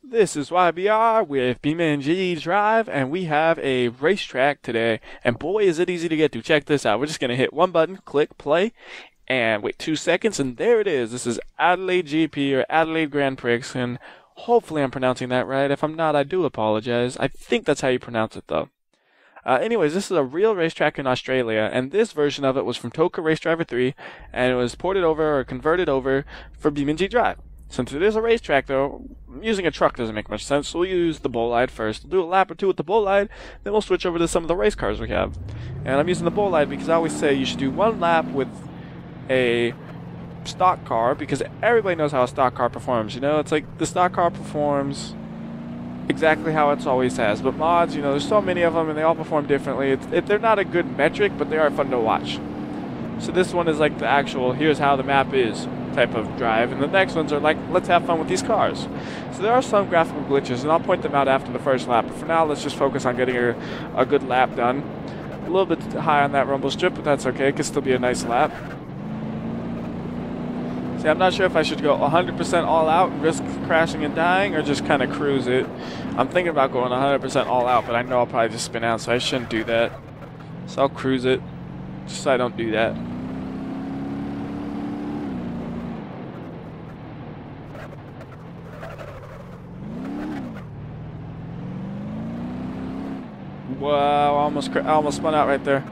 This is WhyBeAre with BeamNG.drive, and we have a racetrack today. And boy, is it easy to get to. Check this out. We're just going to hit one button, click play, and wait 2 seconds, and there it is. This is Adelaide GP, or Adelaide Grand Prix, and hopefully I'm pronouncing that right. If I'm not, I do apologize. I think that's how you pronounce it, though. Anyways, this is a real racetrack in Australia, and this version of it was from Toka Race Driver 3, and it was ported over or converted over for BeamNG.drive. Since it is a racetrack, though, using a truck doesn't make much sense, so we'll use the Bolide first. We'll do a lap or two with the Bolide, then we'll switch over to some of the race cars we have. And I'm using the Bolide because I always say you should do one lap with a stock car, because everybody knows how a stock car performs. You know, it's like the stock car performs exactly how it always has. But mods, you know, there's so many of them and they all perform differently. They're not a good metric, but they are fun to watch. So this one is like the actual, here's how the map is type of drive, and the next ones are like, let's have fun with these cars. So there are some graphical glitches, and I'll point them out after the first lap. But for now, let's just focus on getting a good lap done. A little bit high on that rumble strip, but that's okay. It could still be a nice lap. See, I'm not sure if I should go 100% all out and risk crashing and dying, or just kind of cruise it. I'm thinking about going 100% all out, but I know I'll probably just spin out, so I shouldn't do that. So I'll cruise it, just so I don't do that. Wow, I almost spun out right there.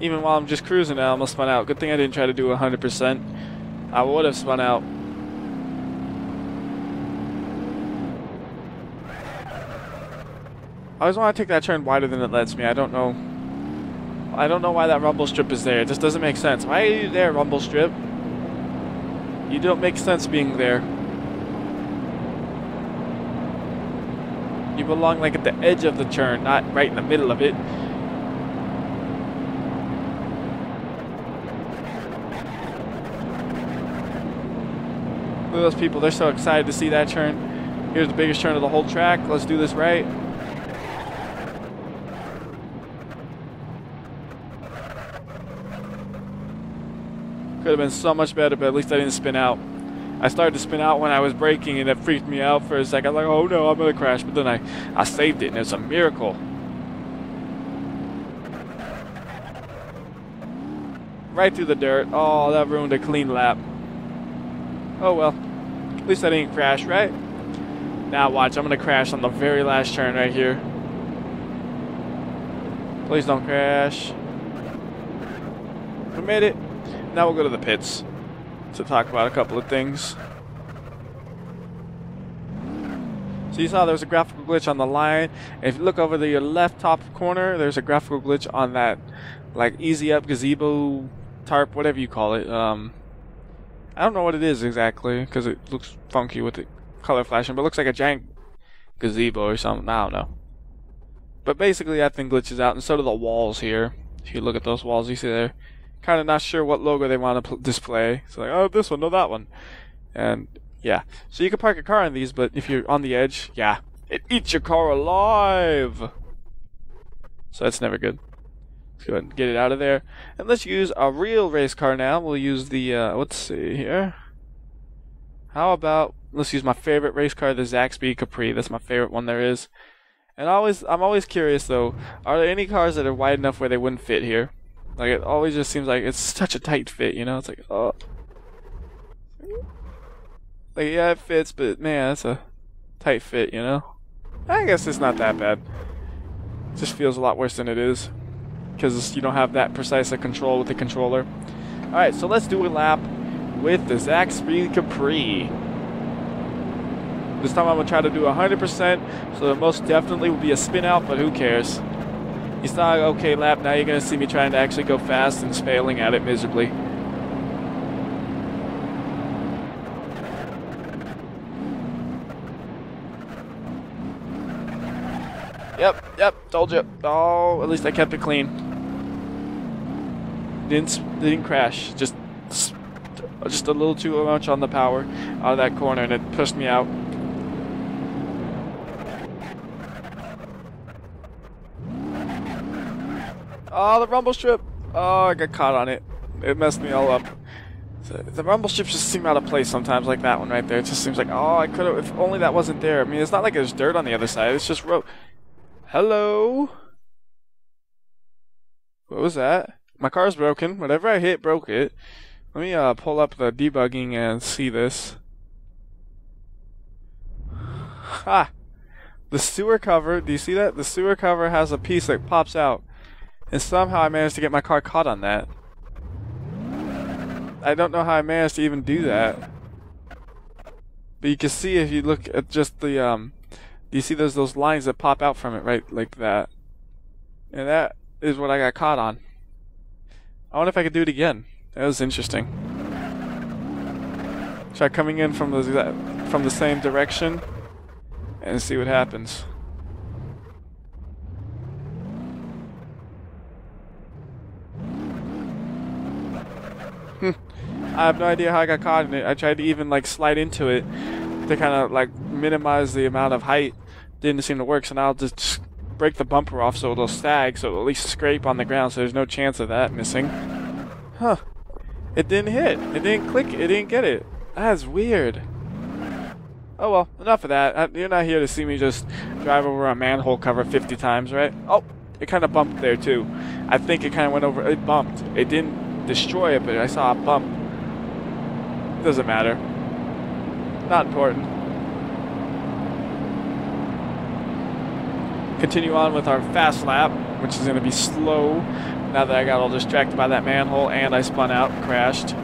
Even while I'm just cruising, I almost spun out. Good thing I didn't try to do 100%. I would have spun out. I always want to take that turn wider than it lets me. I don't know why that rumble strip is there. It just doesn't make sense. Why are you there, rumble strip? You don't make sense being there. You belong like at the edge of the turn, not right in the middle of it. Look at those people, they're so excited to see that turn. Here's the biggest turn of the whole track. Let's do this right. Could have been so much better, but at least I didn't spin out. I started to spin out when I was braking, and it freaked me out for a second. I was like, oh no, I'm gonna crash. But then I saved it, and it's a miracle. Right through the dirt. Oh, that ruined a clean lap. Oh well. At least I didn't crash, right? Now watch, I'm gonna crash on the very last turn right here. Please don't crash. We made it. Now we'll go to the pits to talk about a couple of things. So you saw there was a graphical glitch on the line. If you look over the left top corner, there's a graphical glitch on that, like, easy up gazebo tarp, whatever you call it. I don't know what it is exactly because it looks funky with the color flashing, but it looks like a giant gazebo or something. I don't know. But basically that thing glitches out, and so do the walls here. If you look at those walls, you see they're kind of not sure what logo they want to display. So like, oh, this one, no, that one. And yeah, so you can park a car on these, but if you're on the edge, yeah, it eats your car alive. So that's never good. Let's go ahead and get it out of there. And let's use a real race car now. We'll use the, let's see here. How about, let's use my favorite race car, the Zaxby Capri. That's my favorite one there is. And I'm always curious though, are there any cars that are wide enough where they wouldn't fit here? Like, it always just seems like it's such a tight fit, you know? It's like, oh. Like, yeah, it fits, but man, that's a tight fit, you know? I guess it's not that bad. It just feels a lot worse than it is, because you don't have that precise a control with the controller. Alright, so let's do a lap with the Zaxby Capri. This time I'm going to try to do 100%, so it most definitely will be a spin out, but who cares? You saw an okay lap, now you're going to see me trying to actually go fast and failing at it miserably. Yep, told you. Oh, at least I kept it clean. Didn't crash, just a little too much on the power out of that corner, and it pushed me out. Oh, the rumble strip. Oh, I got caught on it. It messed me all up. The rumble strips just seem out of place sometimes, like that one right there. It just seems like, oh, I could have, if only that wasn't there. I mean, it's not like there's dirt on the other side. It's just road. Hello? What was that? My car's broken. Whatever I hit broke it. Let me pull up the debugging and see this. Ha! The sewer cover, do you see that? The sewer cover has a piece that pops out. And somehow I managed to get my car caught on that. I don't know how I managed to even do that. But you can see if you look at just the, do you see those lines that pop out from it, right? Like that. And that is what I got caught on. I wonder if I could do it again. That was interesting. Try coming in from the same direction and see what happens. I have no idea how I got caught in it. I tried to even like slide into it to kind of like minimize the amount of height. Didn't seem to work, so now I'll just break the bumper off so it'll sag, so it'll at least scrape on the ground, so there's no chance of that missing. Huh. It didn't hit. It didn't click. It didn't get it. That's weird. Oh well, enough of that. You're not here to see me just drive over a manhole cover 50 times, right? Oh, it kind of bumped there too. I think it kind of went over. It bumped. It didn't destroy it, but I saw a bump. Doesn't matter. Not important. Continue on with our fast lap, which is going to be slow now that I got all distracted by that manhole and I spun out and crashed.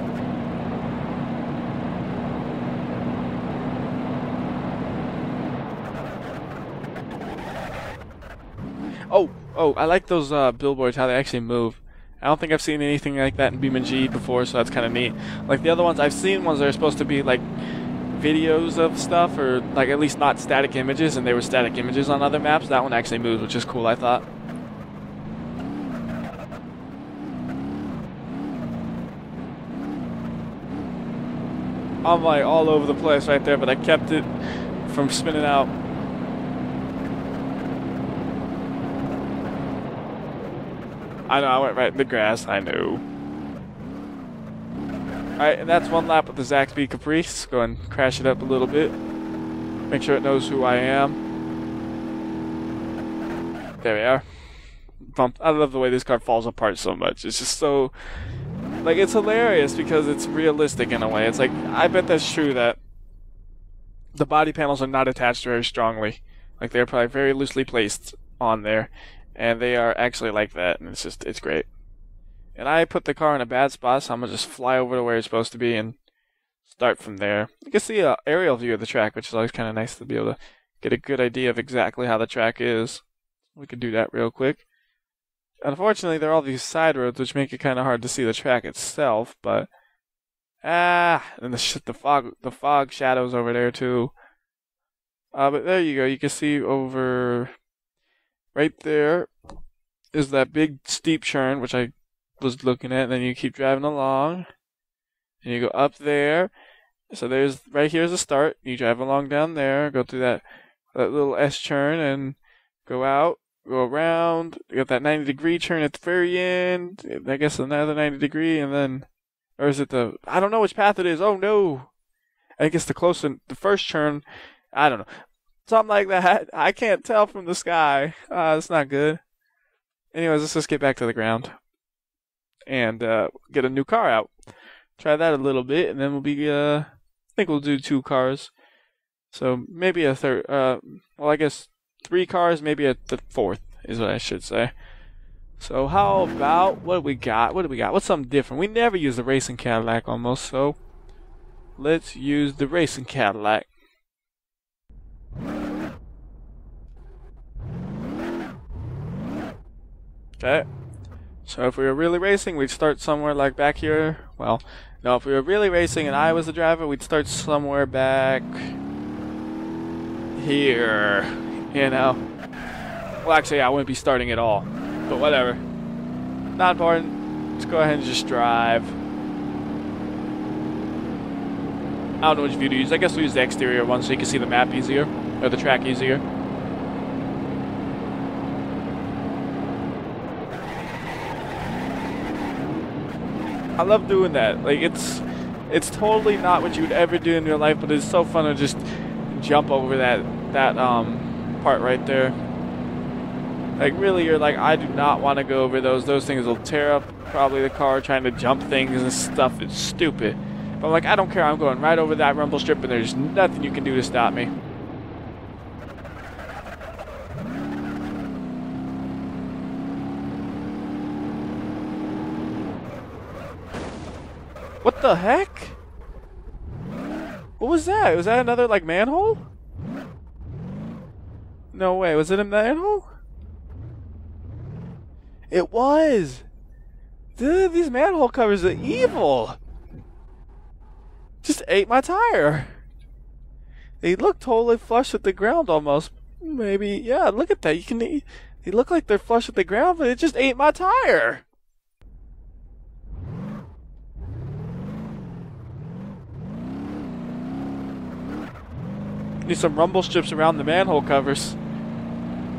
Oh, I like those billboards, how they actually move. I don't think I've seen anything like that in BeamNG before, so that's kind of neat. Like the other ones, I've seen ones that are supposed to be like videos of stuff, or like at least not static images, and they were static images on other maps. That one actually moves, which is cool, I thought. I'm like all over the place right there, but I kept it from spinning out. I know, I went right in the grass, I know. Alright, and that's one lap with the Zaxby Caprice. Go and crash it up a little bit. Make sure it knows who I am. There we are. Bump. I love the way this car falls apart so much. It's just so... like, it's hilarious because it's realistic in a way. It's like, I bet that's true that the body panels are not attached very strongly. Like, they're probably very loosely placed on there. And they are actually like that, and it's great. And I put the car in a bad spot, so I'm going to just fly over to where it's supposed to be and start from there. You can see an aerial view of the track, which is always kind of nice to be able to get a good idea of exactly how the track is. We could do that real quick. Unfortunately, there are all these side roads, which make it kind of hard to see the track itself, but... and the fog shadows over there, too. But there you go, you can see over... right there is that big steep churn, which I was looking at, and then you keep driving along, and you go up there. So there's, right here's the start. You drive along down there, go through that little S churn, and go out, go around. You got that 90-degree turn at the very end. I guess another 90-degree, and then, or is it I don't know which path it is. Oh no! I guess the first turn, I don't know. Something like that. I can't tell from the sky. It's not good. Anyways, let's just get back to the ground. And get a new car out. Try that a little bit, and then we'll be, I think we'll do 2 cars. So maybe a third, well, I guess 3 cars, maybe the 4th is what I should say. So how about, what do we got? What's something different? We never use the racing Cadillac almost, so let's use the racing Cadillac. Okay, so if we were really racing, we'd start somewhere like back here. Well, no, if we were really racing and I was the driver, we'd start somewhere back here, you know. Well, actually, I wouldn't be starting at all, but whatever. Not important. Let's go ahead and just drive. I don't know which view to use. I guess we'll use the exterior one so you can see the map easier, or the track easier. I love doing that. Like, it's It's totally not what you would ever do in your life, but it's so fun to just jump over that part right there. Like, really, you're like, I do not want to go over those. Those things will tear up probably the car trying to jump things and stuff. It's stupid. But I'm like, I don't care. I'm going right over that rumble strip, and there's nothing you can do to stop me. What the heck? What was that? Was that another, like, manhole? No way. Was it a manhole? It was! Dude, these manhole covers are evil! Just ate my tire! They look totally flush with the ground almost. Maybe, yeah, look at that. They look like they're flush with the ground, but it just ate my tire! Need some rumble strips around the manhole covers.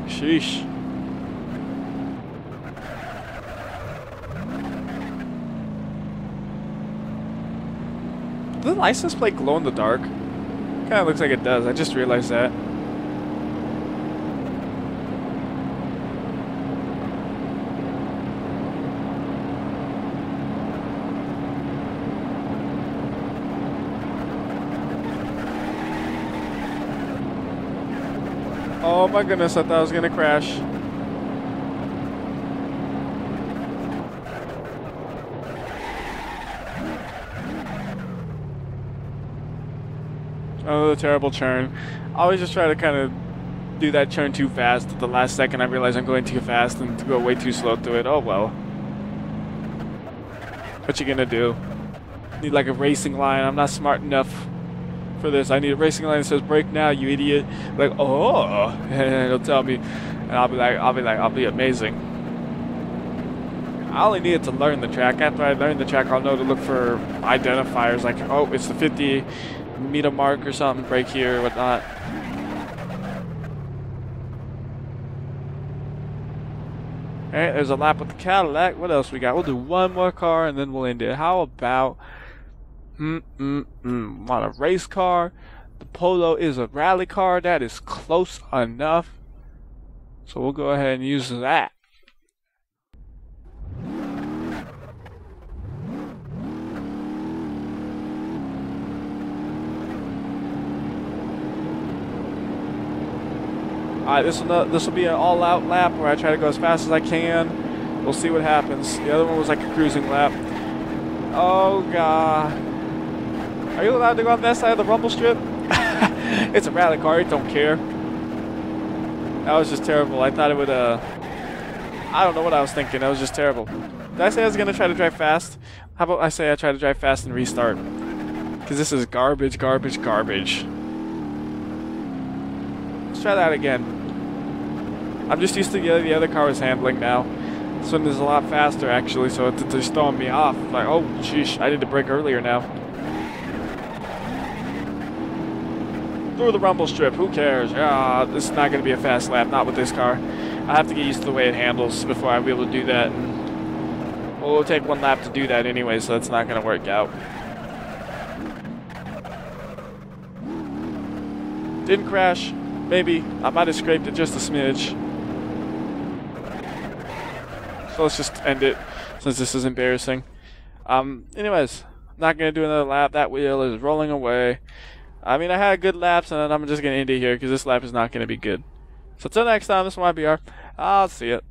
Sheesh. Does the license plate glow in the dark? Kinda looks like it does. I just realized that. Oh my goodness, I thought I was gonna crash. Oh, the terrible turn. I always just try to kind of do that turn too fast. At the last second, I realize I'm going too fast and to go way too slow through it. Oh well. What you gonna do? Need like a racing line. I'm not smart enough for this. I need a racing line that says "brake now, you idiot." Like, oh, and it'll tell me, and I'll be amazing. I only needed to learn the track. After I learn the track, I'll know to look for identifiers like, oh, it's the 50-meter mark or something, brake here or whatnot. Alright, there's a lap with the Cadillac. What else we got? We'll do one more car and then we'll end it. How about want a race car? The Polo is a rally car. That is close enough. So we'll go ahead and use that. Alright, this will be an all-out lap where I try to go as fast as I can. We'll see what happens. The other one was like a cruising lap. Oh god. Are you allowed to go on that side of the rumble strip? It's a rally car, it don't care. That was just terrible. I thought it would I don't know what I was thinking. That was just terrible. Did I say I was gonna try to drive fast? How about I say I try to drive fast and restart? Because this is garbage, garbage, garbage. Let's try that again. I'm just used to the other car was handling now. This one is a lot faster actually, so it's just throwing me off. Like, oh sheesh, I need to brake earlier now. Through the rumble strip, who cares? This is not going to be a fast lap, not with this car. I have to get used to the way it handles before I'll be able to do that. And, well, it'll take one lap to do that anyway, so that's not going to work out. Didn't crash. Maybe. I might have scraped it just a smidge. So let's just end it, since this is embarrassing. Anyways, not going to do another lap. That wheel is rolling away. I mean, I had good laps, and I'm just going to end it here, because this lap is not going to be good. So until next time, this is WhyBeAre. I'll see you.